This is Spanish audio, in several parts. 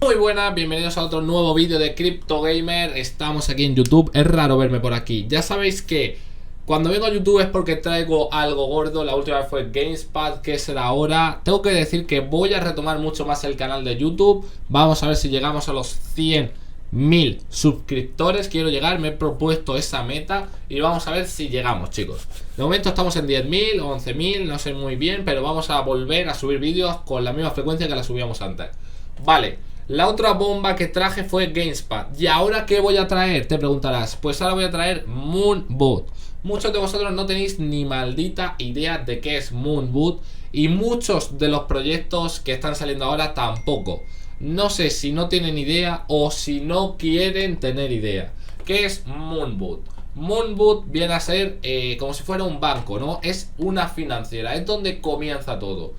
Muy buenas, bienvenidos a otro nuevo vídeo de Crypto Gamer. Estamos aquí en YouTube, es raro verme por aquí. Ya sabéis que cuando vengo a YouTube es porque traigo algo gordo. La última vez fue Gamespad, que será ahora. Tengo que decir que voy a retomar mucho más el canal de YouTube. Vamos a ver si llegamos a los 100.000 suscriptores. Quiero llegar, me he propuesto esa meta y vamos a ver si llegamos, chicos. De momento estamos en 10.000 o 11.000, no sé muy bien, pero vamos a volver a subir vídeos con la misma frecuencia que la subíamos antes. Vale. La otra bomba que traje fue Gamespad. ¿Y ahora qué voy a traer? Te preguntarás. Pues ahora voy a traer Moonboot. Muchos de vosotros no tenéis ni maldita idea de qué es Moonboot. Y muchos de los proyectos que están saliendo ahora tampoco. No sé si no tienen idea o si no quieren tener idea. ¿Qué es Moonboot? Moonboot viene a ser como si fuera un banco, ¿no? Es una financiera. Es donde comienza todo.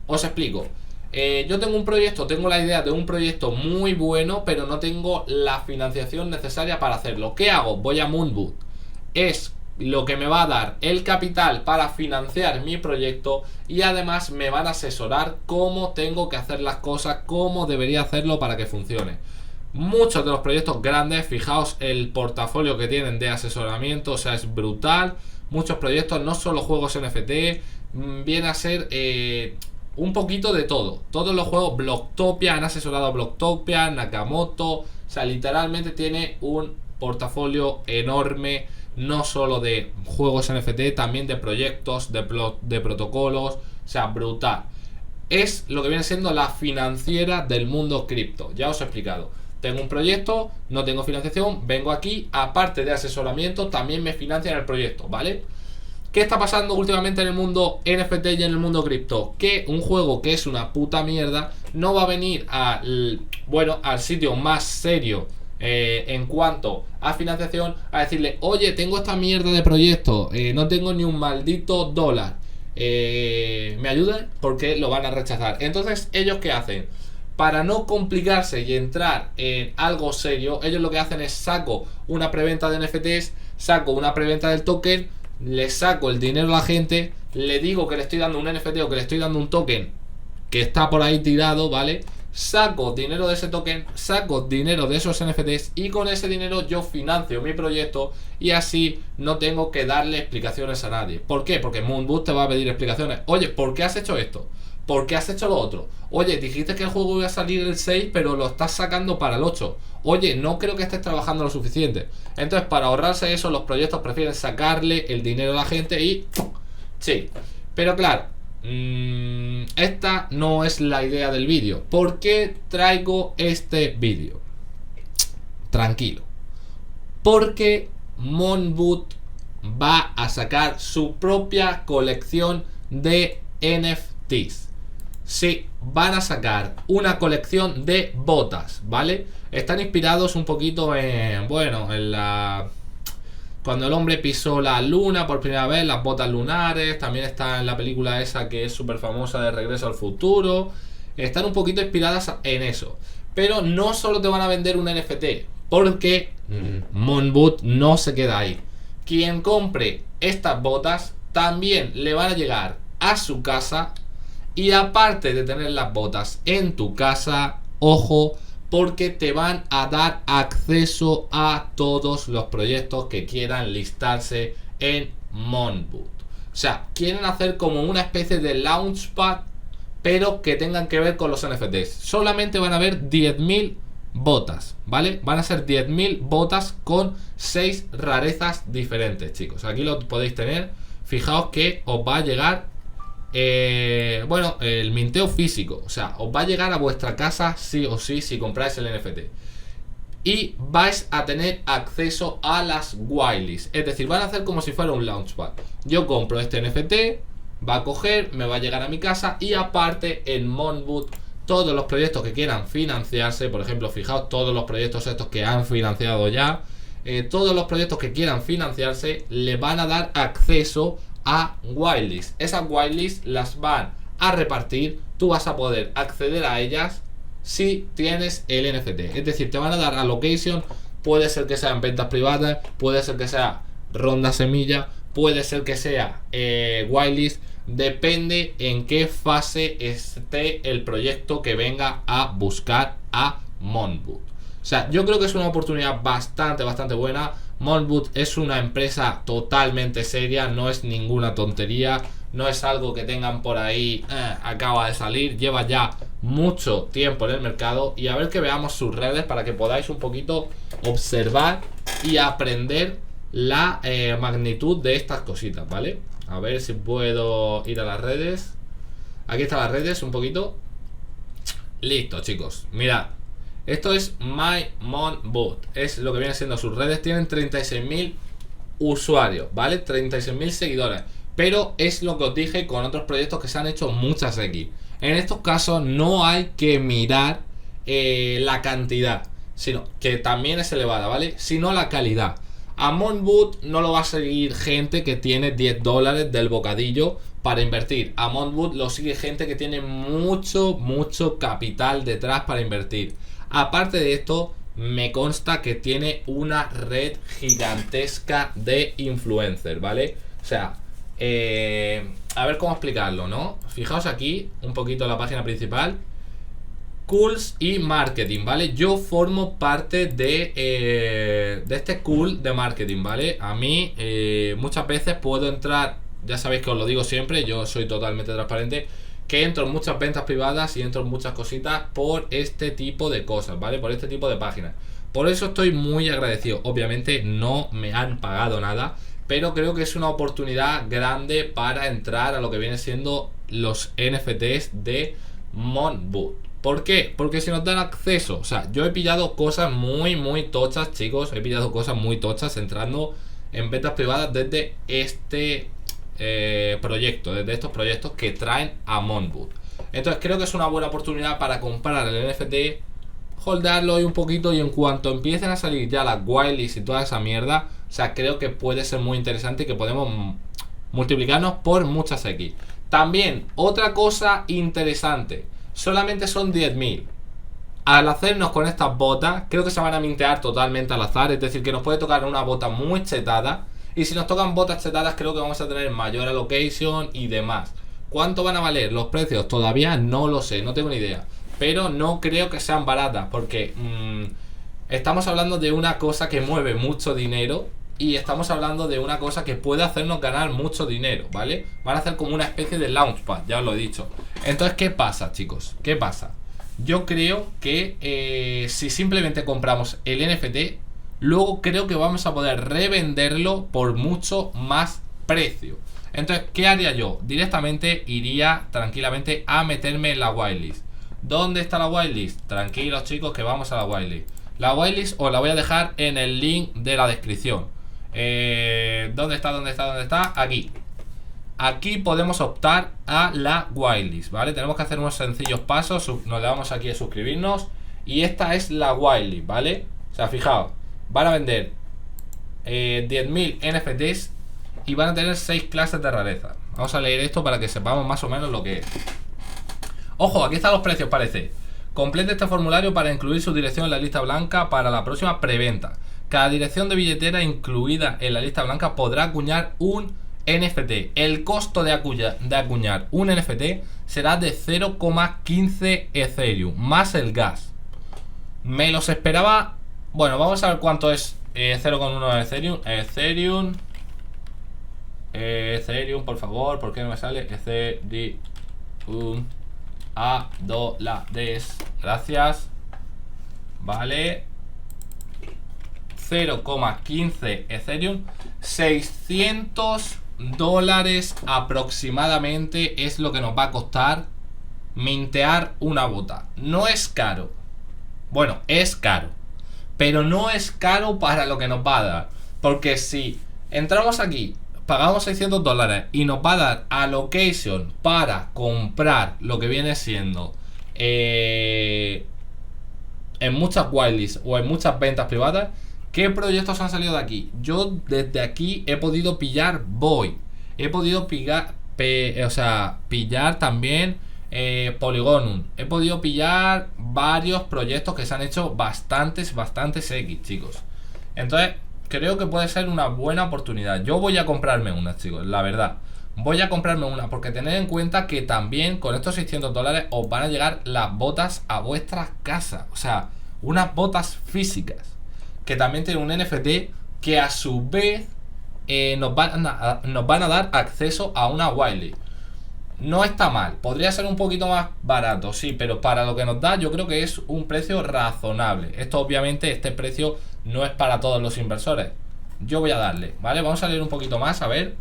Os explico. Yo tengo un proyecto, tengo la idea de un proyecto muy bueno, pero no tengo la financiación necesaria para hacerlo. ¿Qué hago? Voy a Moonboot. Es lo que me va a dar el capital para financiar mi proyecto y además me van a asesorar cómo tengo que hacer las cosas, cómo debería hacerlo para que funcione. Muchos de los proyectos grandes, fijaos el portafolio que tienen de asesoramiento, o sea, es brutal. Muchos proyectos, no solo juegos NFT, viene a ser un poquito de todo. Todos los juegos Blocktopia, han asesorado a Blocktopia, Nakamoto. O sea, literalmente tiene un portafolio enorme. No solo de juegos NFT, también de proyectos, de protocolos. O sea, brutal. Es lo que viene siendo la financiera del mundo cripto. Ya os he explicado. Tengo un proyecto, no tengo financiación, vengo aquí, aparte de asesoramiento, también me financian el proyecto, ¿vale? ¿Qué está pasando últimamente en el mundo NFT y en el mundo cripto? Que un juego que es una puta mierda no va a venir al sitio más serio en cuanto a financiación a decirle, oye, tengo esta mierda de proyecto, no tengo ni un maldito dólar, ¿me ayudan? Porque lo van a rechazar. Entonces, ¿ellos qué hacen? Para no complicarse y entrar en algo serio, ellos lo que hacen es saco una preventa de NFTs, saco una preventa del token, le saco el dinero a la gente, le digo que le estoy dando un NFT o que le estoy dando un token que está por ahí tirado, ¿vale? Saco dinero de ese token, saco dinero de esos NFTs y con ese dinero yo financio mi proyecto y así no tengo que darle explicaciones a nadie. ¿Por qué? Porque Moonboot te va a pedir explicaciones. Oye, ¿por qué has hecho esto? ¿Por qué has hecho lo otro? Oye, dijiste que el juego iba a salir el 6, pero lo estás sacando para el 8. Oye, no creo que estés trabajando lo suficiente. Entonces, para ahorrarse eso, los proyectos prefieren sacarle el dinero a la gente y... sí. Pero claro, esta no es la idea del vídeo. ¿Por qué traigo este vídeo? Tranquilo. Porque Moonboot va a sacar su propia colección de NFTs. Sí, van a sacar una colección de botas, ¿vale? Están inspirados un poquito en cuando el hombre pisó la luna por primera vez, las botas lunares. También está en la película esa que es súper famosa de Regreso al Futuro. Están un poquito inspiradas en eso. Pero no solo te van a vender un NFT, porque Moonboot no se queda ahí. Quien compre estas botas también le van a llegar a su casa. Y aparte de tener las botas en tu casa, ojo, porque te van a dar acceso a todos los proyectos que quieran listarse en Moonboot. O sea, quieren hacer como una especie de launchpad, pero que tengan que ver con los NFTs. Solamente van a haber 10.000 botas, ¿vale? Van a ser 10.000 botas con 6 rarezas diferentes, chicos. Aquí lo podéis tener. Fijaos que os va a llegar el minteo físico. O sea, os va a llegar a vuestra casa sí o sí si compráis el NFT. Y vais a tener acceso a las whitelists. Es decir, van a hacer como si fuera un launchpad. Yo compro este NFT, va a coger, me va a llegar a mi casa. Y aparte en Moonboot, todos los proyectos que quieran financiarse, por ejemplo, fijaos todos los proyectos estos que han financiado ya, todos los proyectos que quieran financiarse le van a dar acceso a whitelist. Esas whitelist las van a repartir. Tú vas a poder acceder a ellas si tienes el NFT. Es decir, te van a dar allocation. Puede ser que sean ventas privadas, puede ser que sea ronda semilla, puede ser que sea whitelist. depende en qué fase esté el proyecto que venga a buscar a Monboot. O sea, yo creo que es una oportunidad bastante buena. Monboot es una empresa totalmente seria, no es ninguna tontería, no es algo que tengan por ahí, acaba de salir, lleva ya mucho tiempo en el mercado. Y a ver que veamos sus redes para que podáis un poquito observar y aprender la magnitud de estas cositas, ¿vale? A ver si puedo ir a las redes. Aquí están las redes un poquito. Listo, chicos, mirad. Esto es MyMonboot, es lo que vienen siendo sus redes. Tienen 36.000 usuarios, ¿vale? 36.000 seguidores. Pero es lo que os dije con otros proyectos que se han hecho muchas X. En estos casos no hay que mirar la cantidad, sino que también es elevada, ¿vale? Sino la calidad. A Monboot no lo va a seguir gente que tiene $10 del bocadillo para invertir. A Monboot lo sigue gente que tiene mucho capital detrás para invertir. Aparte de esto, me consta que tiene una red gigantesca de influencers, ¿vale? O sea, a ver cómo explicarlo, ¿no? Fijaos aquí un poquito la página principal. Cools y marketing, ¿vale? Yo formo parte de este cool de marketing, ¿vale? A mí muchas veces puedo entrar, ya sabéis que os lo digo siempre, yo soy totalmente transparente, que entro en muchas ventas privadas y entro en muchas cositas por este tipo de cosas, ¿vale? Por este tipo de páginas. Por eso estoy muy agradecido. Obviamente no me han pagado nada, pero creo que es una oportunidad grande para entrar a lo que viene siendo los NFTs de Monboot. ¿Por qué? Porque si nos dan acceso, o sea, yo he pillado cosas muy tochas, chicos. He pillado cosas muy tochas entrando en ventas privadas desde este proyecto, desde estos proyectos que traen a Monboot. Entonces creo que es una buena oportunidad para comprar el NFT, holdarlo y un poquito, y en cuanto empiecen a salir ya las whitelists y toda esa mierda, o sea, creo que puede ser muy interesante y que podemos multiplicarnos por muchas X. También, otra cosa interesante, solamente son 10.000. Al hacernos con estas botas, creo que se van a mintear totalmente al azar, es decir, que nos puede tocar una bota muy chetada. Y si nos tocan botas chetadas, creo que vamos a tener mayor allocation y demás. ¿Cuánto van a valer los precios? Todavía no lo sé, no tengo ni idea. Pero no creo que sean baratas, porque estamos hablando de una cosa que mueve mucho dinero. Y estamos hablando de una cosa que puede hacernos ganar mucho dinero, ¿vale? Van a hacer como una especie de launchpad, ya os lo he dicho. Entonces, ¿qué pasa, chicos? ¿Qué pasa? Yo creo que si simplemente compramos el NFT, luego creo que vamos a poder revenderlo por mucho más precio. Entonces, ¿qué haría yo? Directamente iría tranquilamente a meterme en la whitelist. ¿Dónde está la whitelist? Tranquilos, chicos, que vamos a la whitelist. La whitelist os la voy a dejar en el link de la descripción. ¿Dónde está? Aquí. Aquí podemos optar a la whitelist, ¿vale? Tenemos que hacer unos sencillos pasos. Nos le damos aquí a suscribirnos. Y esta es la whitelist, ¿vale? O sea, fijaos, van a vender 10.000 NFTs y van a tener 6 clases de rareza. Vamos a leer esto para que sepamos más o menos lo que es. Ojo, aquí están los precios, parece. Complete este formulario para incluir su dirección en la lista blanca para la próxima preventa. Cada dirección de billetera incluida en la lista blanca podrá acuñar un NFT. El costo de acuñar un NFT será de 0,15 Ethereum más el gas. Me los esperaba. Bueno, vamos a ver cuánto es 0,1 Ethereum. Ethereum, por favor, ¿por qué no me sale? Ethereum a dólares. Gracias. Vale. 0,15 Ethereum. $600 aproximadamente es lo que nos va a costar mintear una bota. No es caro. Bueno, es caro, pero no es caro para lo que nos va a dar. Porque si entramos aquí, pagamos $600 y nos va a dar allocation para comprar lo que viene siendo en muchas whitelists o en muchas ventas privadas. ¿Qué proyectos han salido de aquí? Yo desde aquí he podido pillar Void. He podido pillar también Polygonum. He podido pillar varios proyectos que se han hecho bastantes X, chicos. Entonces, creo que puede ser una buena oportunidad. Yo voy a comprarme una, chicos, la verdad. voy a comprarme una, porque tened en cuenta que también con estos $600 os van a llegar las botas a vuestras casas. O sea, unas botas físicas que también tienen un NFT que a su vez nos van a dar acceso a una Wiley. No está mal, podría ser un poquito más barato, sí, pero para lo que nos da yo creo que es un precio razonable. Esto obviamente, este precio no es para todos los inversores. Yo voy a darle, ¿vale? Vamos a leer un poquito más, a ver.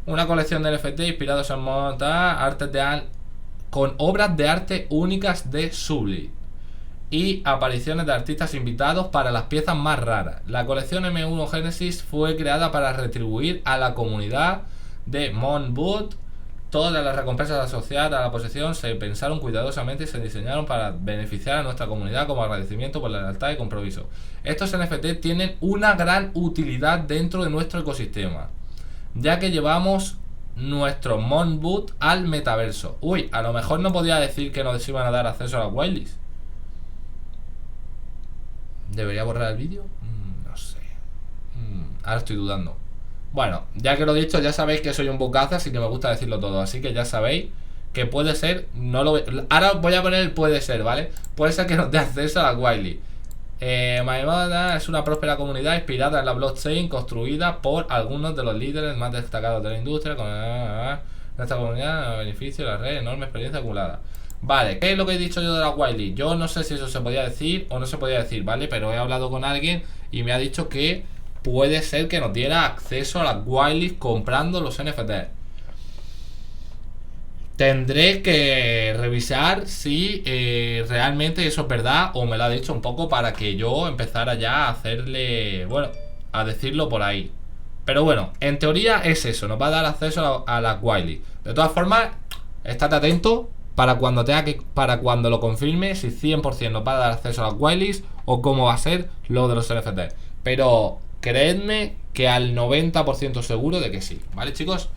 Una colección de NFT inspirados en artes de con obras de arte únicas de Subli y apariciones de artistas invitados para las piezas más raras. La colección M1 Genesis fue creada para retribuir a la comunidad de Monboot. Todas las recompensas asociadas a la posesión se pensaron cuidadosamente y se diseñaron para beneficiar a nuestra comunidad como agradecimiento por la lealtad y compromiso. Estos NFT tienen una gran utilidad dentro de nuestro ecosistema, ya que llevamos nuestro Monboot al metaverso. Uy, a lo mejor no podía decir que nos iban a dar acceso a las Wileys. ¿Debería borrar el vídeo? No sé. Ahora estoy dudando. Bueno, ya que lo he dicho, ya sabéis que soy un bocazo, así que me gusta decirlo todo. Así que ya sabéis que puede ser, no lo ahora voy a poner el puede ser, ¿vale? Puede ser que nos dé acceso a la Wiley. Maimona es una próspera comunidad inspirada en la blockchain construida por algunos de los líderes más destacados de la industria. Con nuestra comunidad, beneficio de la red, enorme experiencia acumulada. Vale, ¿qué es lo que he dicho yo de la Wiley? Yo no sé si eso se podía decir o no se podía decir, ¿vale? Pero he hablado con alguien y me ha dicho que puede ser que nos diera acceso a las Wileys comprando los NFT. Tendré que revisar si realmente eso es verdad o me lo ha dicho un poco para que yo empezara ya a hacerle, bueno, a decirlo por ahí. Pero bueno, en teoría es eso, nos va a dar acceso a las Wiley. De todas formas, estate atento para cuando lo confirme, si 100% nos va a dar acceso a las Wileys o cómo va a ser lo de los NFT. Pero creedme que al 90% seguro de que sí, ¿vale, chicos?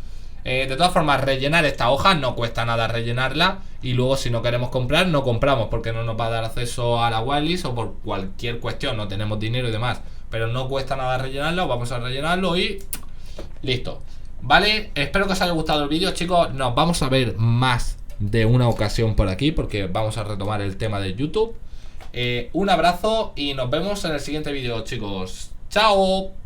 De todas formas, rellenar esta hoja no cuesta nada rellenarla. Y luego si no queremos comprar, no compramos, porque no nos va a dar acceso a la Wileys o por cualquier cuestión, no tenemos dinero y demás. Pero no cuesta nada rellenarlo, vamos a rellenarlo y listo. Vale, espero que os haya gustado el vídeo, chicos. Nos vamos a ver más de una ocasión por aquí, porque vamos a retomar el tema de YouTube. Un abrazo y nos vemos en el siguiente vídeo, chicos. ¡Chao!